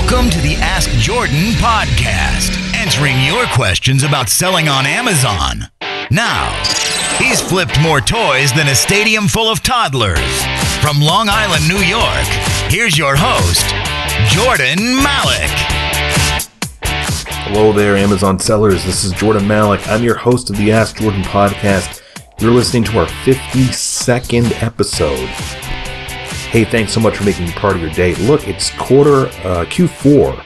Welcome to the Ask Jordan podcast, answering your questions about selling on Amazon. Now, he's flipped more toys than a stadium full of toddlers. From Long Island, New York, here's your host, Jordan Malik. Hello there, Amazon sellers. This is Jordan Malik. I'm your host of the Ask Jordan podcast. You're listening to our 52nd episode. Hey, thanks so much for making me part of your day. Look, it's Q4,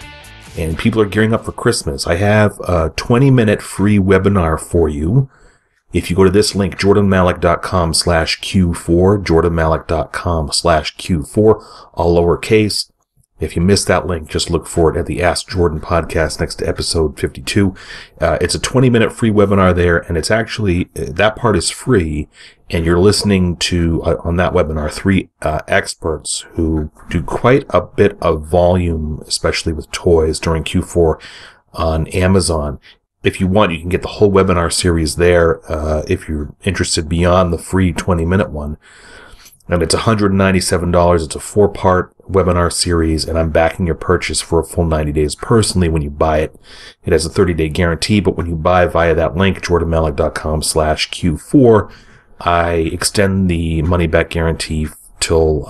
and people are gearing up for Christmas. I have a 20-minute free webinar for you. If you go to this link, jordanmalik.com/Q4, jordanmalik.com/Q4, all lowercase. If you missed that link, just look for it at the Ask Jordan podcast next to episode 52. It's a 20-minute free webinar there, and it's actually, that part is free, and you're listening to, on that webinar, three experts who do quite a bit of volume, especially with toys during Q4 on Amazon. If you want, you can get the whole webinar series there if you're interested beyond the free 20-minute one. And it's $197. It's a 4-part webinar series, and I'm backing your purchase for a full 90 days personally when you buy it. It has a 30-day guarantee, but when you buy via that link, jordanmalik.com/Q4, I extend the money-back guarantee till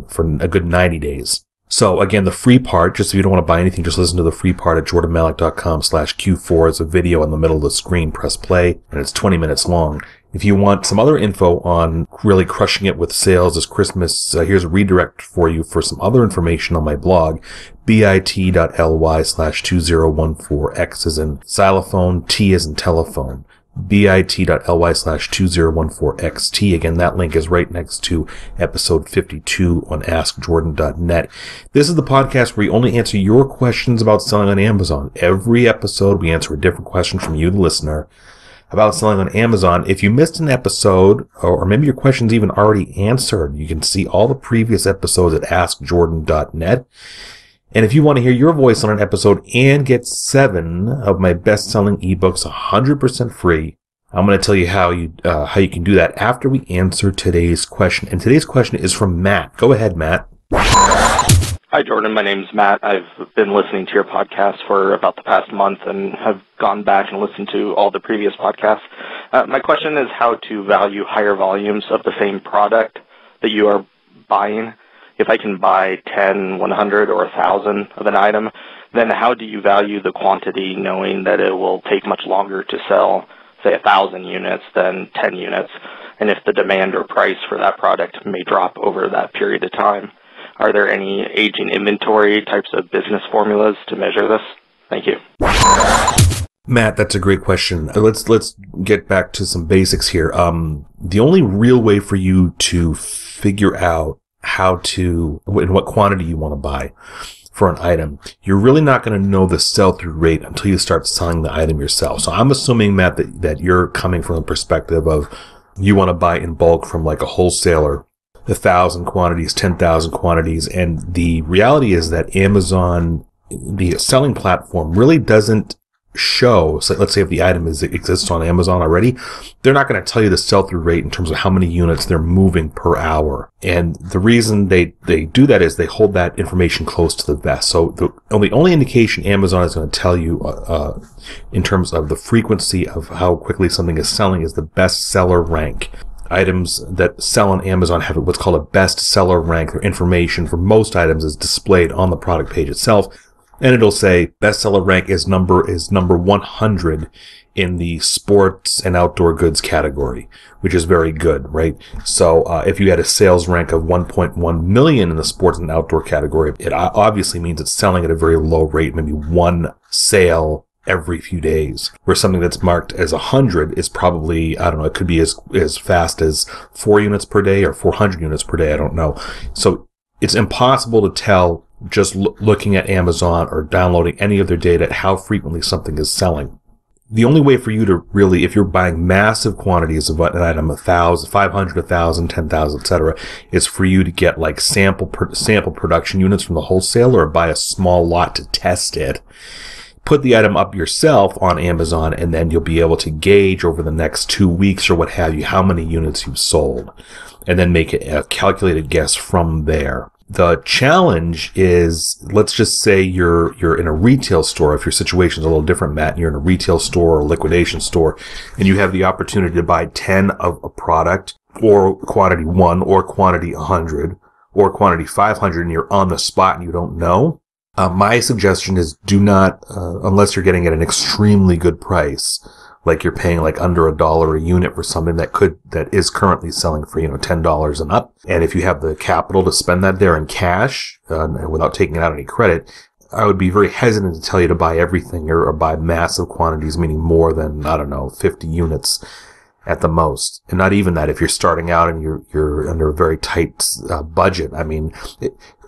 for a good 90 days. So again, the free part, just if you don't want to buy anything, just listen to the free part at jordanmalik.com/Q4. It's a video in the middle of the screen. Press play, and it's 20 minutes long. If you want some other info on really crushing it with sales this Christmas, here's a redirect for you for some other information on my blog, bit.ly/2014, X as in xylophone, T as in telephone, bit.ly/2014XT. Again, that link is right next to episode 52 on AskJordan.net. This is the podcast where we only answer your questions about selling on Amazon. Every episode, we answer a different question from you, the listener, about selling on Amazon. If you missed an episode, or maybe your question's even already answered, you can see all the previous episodes at AskJordan.net. And if you want to hear your voice on an episode and get 7 of my best-selling ebooks 100% free, I'm going to tell you how you can do that after we answer today's question. And today's question is from Matt. Go ahead, Matt. Hi, Jordan. My name's Matt. I've been listening to your podcast for about the past month and have gone back and listened to all the previous podcasts. My question is how to value higher volumes of the same product that you are buying. If I can buy 10, 100, or 1,000 of an item, then how do you value the quantity knowing that it will take much longer to sell, say, 1,000 units than 10 units, and if the demand or price for that product may drop over that period of time? Are there any aging inventory types of business formulas to measure this? Thank you. Matt, that's a great question. Let's get back to some basics here. The only real way for you to figure out in what quantity you want to buy for an item, you're really not going to know the sell-through rate until you start selling the item yourself. So I'm assuming, Matt, that you're coming from the perspective of you want to buy in bulk from like a wholesaler, 1,000 quantities, 10,000 quantities. And the reality is that Amazon, the selling platform, really doesn't show. So let's say if the item exists on Amazon already, they're not going to tell you the sell-through rate in terms of how many units they're moving per hour. And the reason they do that is they hold that information close to the vest. So the only indication Amazon is going to tell you in terms of the frequency of how quickly something is selling is the bestseller rank. Items that sell on Amazon have what's called a bestseller rank. Their information for most items is displayed on the product page itself, and it'll say bestseller rank is number 100 in the sports and outdoor goods category, which is very good, right? So if you had a sales rank of 1.1 million in the sports and outdoor category, it obviously means it's selling at a very low rate, maybe one sale every few days, where something that's marked as 100 is probably, I don't know, it could be as fast as 4 units per day or 400 units per day. I don't know. So it's impossible to tell just looking at Amazon or downloading any of their data how frequently something is selling. The only way for you to really, if you're buying massive quantities of an item, 1,000, 500, 1,000, 10,000, etc., is for you to get like sample production units from the wholesaler or buy a small lot to test it. Put the item up yourself on Amazon, and then you'll be able to gauge over the next 2 weeks or what have you how many units you've sold, and then make a calculated guess from there. The challenge is, let's just say you're in a retail store. If your situation's a little different, Matt, and you're in a retail store or liquidation store, and you have the opportunity to buy 10 of a product, or quantity 1, or quantity 100, or quantity 500, and you're on the spot and you don't know. My suggestion is do not, unless you're getting at an extremely good price, like you're paying like under $1 a unit for something that is currently selling for, $10 and up. And if you have the capital to spend that there in cash, without taking out any credit, I would be very hesitant to tell you to buy everything or buy massive quantities, meaning more than, 50 units at the most. And not even that if you're starting out and you're under a very tight budget. I mean,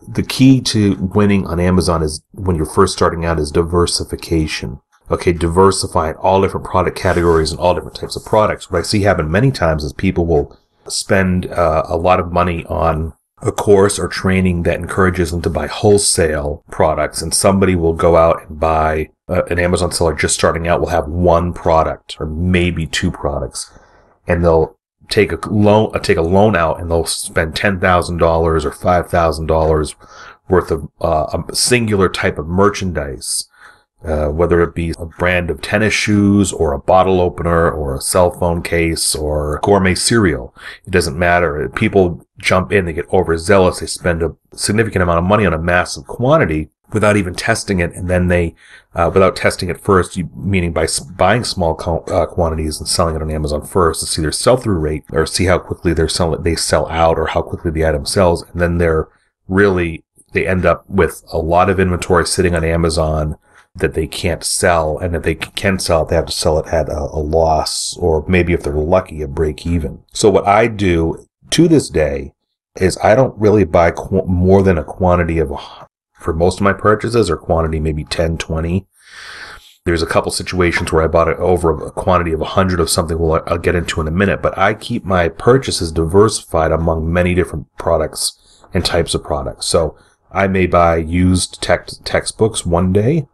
the key to winning on Amazon is when you're first starting out is diversification. Okay, diversifying all different product categories and all different types of products. What I see happen many times is people will spend a lot of money on a course or training that encourages them to buy wholesale products, and somebody will go out and buy an Amazon seller just starting out will have one product or maybe two products, and they'll take a loan out and they'll spend $10,000 or $5,000 worth of a singular type of merchandise. Whether it be a brand of tennis shoes or a bottle opener or a cell phone case or gourmet cereal. It doesn't matter. People jump in, they get overzealous, they spend a significant amount of money on a massive quantity without even testing it, and then they, without testing it first, meaning by buying small quantities and selling it on Amazon first to see their sell-through rate or see how quickly they sell out or how quickly the item sells, and then they end up with a lot of inventory sitting on Amazon that they can't sell, and if they can sell it, they have to sell it at a loss, or maybe if they're lucky, a break even. So what I do to this day is I don't really buy more than a quantity for most of my purchases, or quantity maybe 10, 20. There's a couple situations where I bought it over a quantity of 100 of something I'll get into in a minute, but I keep my purchases diversified among many different products and types of products. So I may buy used textbooks one day.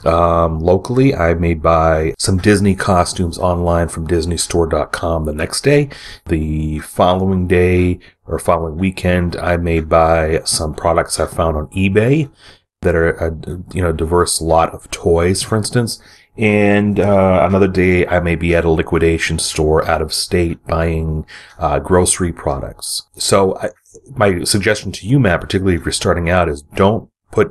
Locally, I may buy some Disney costumes online from DisneyStore.com the next day. The following day or following weekend, I may buy some products I found on eBay that are a diverse lot of toys, for instance. And another day, I may be at a liquidation store out of state buying grocery products. So my suggestion to you, Matt, particularly if you're starting out, is don't put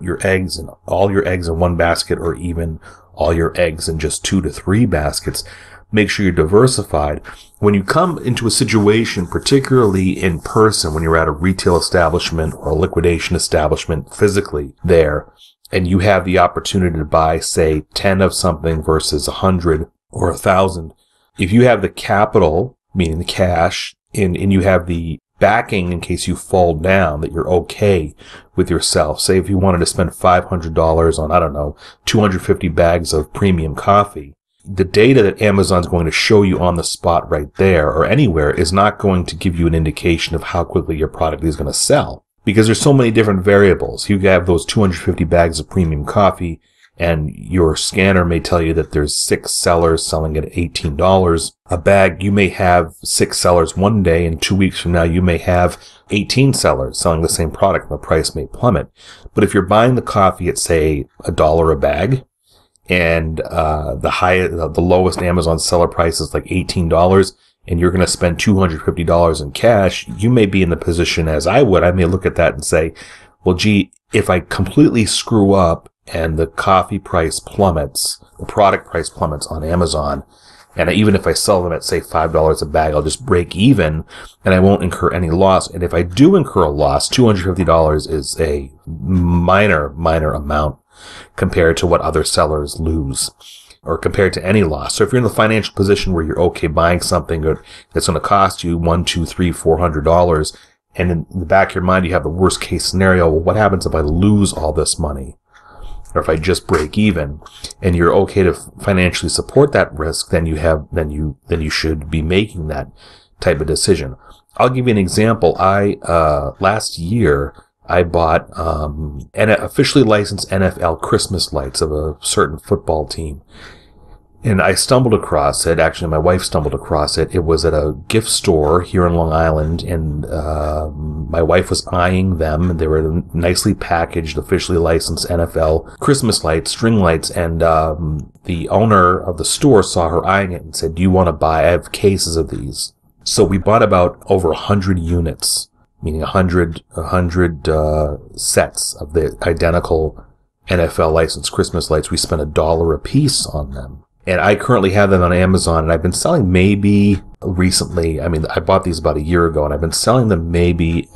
all your eggs in one basket, or even all your eggs in just 2 to 3 baskets. Make sure you're diversified. When you come into a situation, particularly in person, when you're at a retail establishment or a liquidation establishment physically there, and you have the opportunity to buy, say, 10 of something versus 100 or 1,000, if you have the capital, meaning the cash, and you have the backing in case you fall down, that you're okay with yourself. Say if you wanted to spend $500 on, 250 bags of premium coffee, the data that Amazon's going to show you on the spot right there or anywhere is not going to give you an indication of how quickly your product is going to sell, because there's so many different variables. You have those 250 bags of premium coffee, and your scanner may tell you that there's 6 sellers selling at $18 a bag. You may have 6 sellers one day, and 2 weeks from now, you may have 18 sellers selling the same product, and the price may plummet. But if you're buying the coffee at, say, $1 a bag, and the lowest Amazon seller price is like $18, and you're going to spend $250 in cash, you may be in the position as I would. I may look at that and say, well, gee, if I completely screw up and the coffee price plummets, the product price plummets on Amazon, and even if I sell them at, say, $5 a bag, I'll just break even and I won't incur any loss. And if I do incur a loss, $250 is a minor amount compared to what other sellers lose, or compared to any loss. So if you're in the financial position where you're okay buying something that's going to cost you $100, $200, $300, $400, and in the back of your mind you have the worst case scenario, well, what happens if I lose all this money? Or if I just break even, and you're okay to financially support that risk, then you should be making that type of decision. I'll give you an example. Last year I bought an officially licensed NFL Christmas lights of a certain football team. And I stumbled across it. Actually, my wife stumbled across it. It was at a gift store here in Long Island, and my wife was eyeing them. They were nicely packaged, officially licensed NFL Christmas lights, string lights, and the owner of the store saw her eyeing it and said, "Do you want to buy? I have cases of these." So we bought about over 100 units, meaning 100 sets of the identical NFL licensed Christmas lights. We spent $1 a piece on them. And I currently have them on Amazon, and I've been selling maybe recently. I mean, I bought these about a year ago, and I've been selling them maybe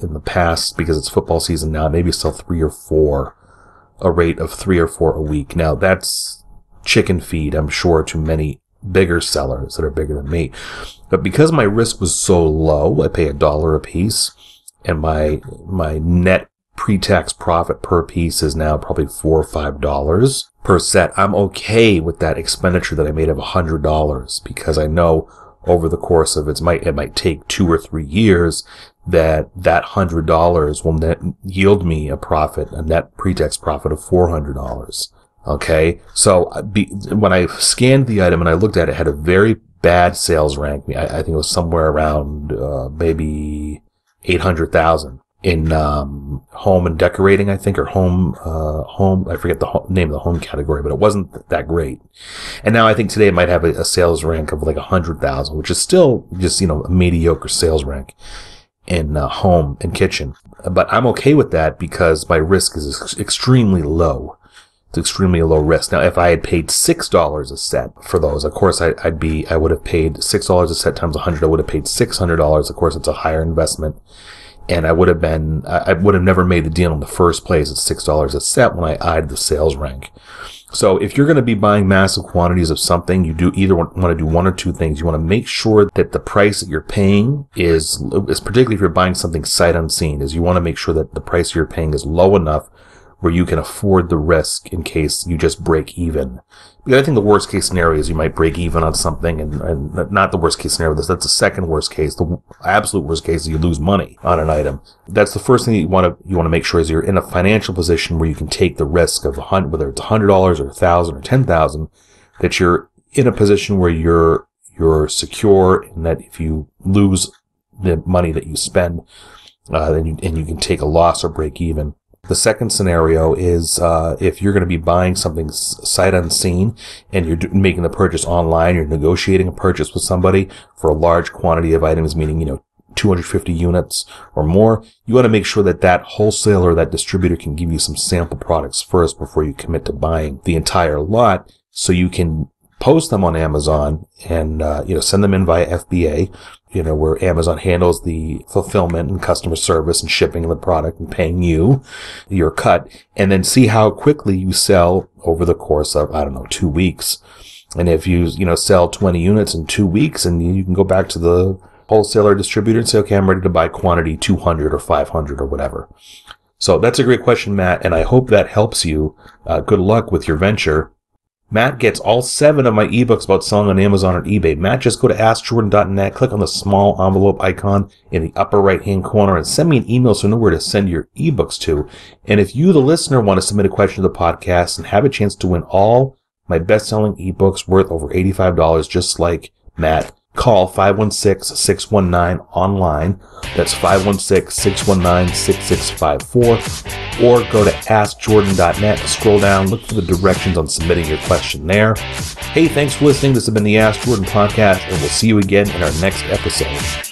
in the past, because it's football season now, maybe sell 3 or 4, a rate of 3 or 4 a week. Now, that's chicken feed, I'm sure, to many bigger sellers that are bigger than me. But because my risk was so low, I pay $1 a piece, and my net pre-tax profit per piece is now probably $4 or $5 per set. I'm okay with that expenditure that I made of $100, because I know over the course of it might take 2 or 3 years that $100 will net yield me a profit, a net pre-tax profit of $400. Okay, so when I scanned the item and I looked at it, it had a very bad sales rank. I think it was somewhere around maybe 800,000 in home and decorating, I think, or home. I forget the name of the home category, but it wasn't that great. And now I think today it might have a sales rank of like 100,000, which is still just a mediocre sales rank in home and kitchen. But I'm okay with that because my risk is extremely low. It's extremely low risk. Now, if I had paid $6 a set for those, of course, I would have paid $6 a set times 100. I would have paid $600. Of course, it's a higher investment. And I would have never made the deal in the first place at $6 a set when I eyed the sales rank. So if you're going to be buying massive quantities of something, you do either want to do one or two things. You want to make sure that the price that you're paying is particularly if you're buying something sight unseen, is you want to make sure that the price you're paying is low enough where you can afford the risk in case you just break even. Because I think the worst case scenario is you might break even on something, and not the worst case scenario. That's the second worst case. The absolute worst case is you lose money on an item. That's the first thing that you want to make sure is you're in a financial position where you can take the risk of whether it's $100 or $1,000 or $10,000, that you're in a position where you're secure, and that if you lose the money that you spend, then you can take a loss or break even. The second scenario is if you're going to be buying something sight unseen and you're making the purchase online, you're negotiating a purchase with somebody for a large quantity of items, meaning 250 units or more. You want to make sure that wholesaler or that distributor can give you some sample products first before you commit to buying the entire lot, so you can post them on Amazon and send them in via FBA, where Amazon handles the fulfillment and customer service and shipping of the product and paying you your cut, and then see how quickly you sell over the course of, 2 weeks. And if you sell 20 units in 2 weeks, and you can go back to the wholesaler distributor and say, okay, I'm ready to buy quantity 200 or 500 or whatever. So that's a great question, Matt, and I hope that helps you. Good luck with your venture. Matt gets all 7 of my ebooks about selling on Amazon or eBay. Matt, just go to AskJordan.net, click on the small envelope icon in the upper right-hand corner, and send me an email so I know where to send your ebooks to. And if you, the listener, want to submit a question to the podcast and have a chance to win all my best-selling ebooks worth over $85, just like Matt, call 516-619-ONLINE. That's 516-619-6654. Or go to AskJordan.net, scroll down, look for the directions on submitting your question there. Hey, thanks for listening. This has been the Ask Jordan Podcast, and we'll see you again in our next episode.